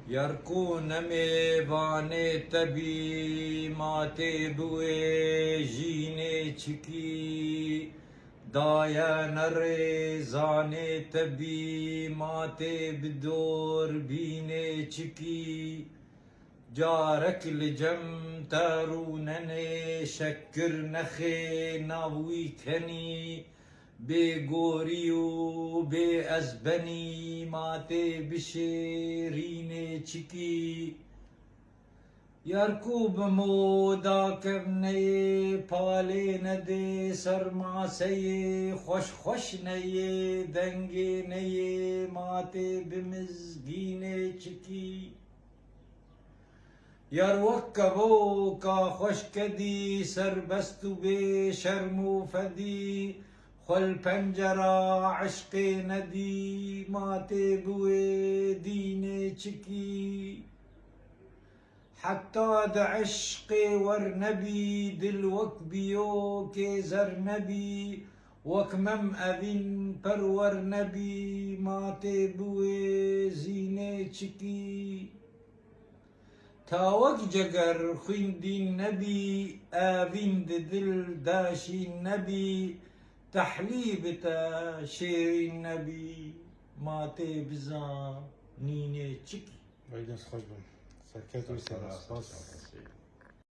يركون میوانه تبی ماته بوی جینه چکی دایا نره زانه تبی ماته بدور بینه چکی جارك لجم تارونني شكر نخي ناوي كني بگوریو بی ازبنی ماته بشیرینه چکی یارکوب مودا کرنه پاله نده سرماسه خوش خوش نه دنگه نه ماته بمزگینه چکی یار وکبو کا خوش کدی سربستو به شرمو فدی خل پنجرا عشق ندی ماته بوی دین چکی حتی د عشق ور نبی دل وک بیو که زر نبی وکمم اوین پرور نبی ماته بوی زینه چکی تاوك جگر خويندين نبي آبين دل داشي نبي تحليب تا شير النبي ماتي بزان نيني چكي بايدنس خوش بم سركات ويسا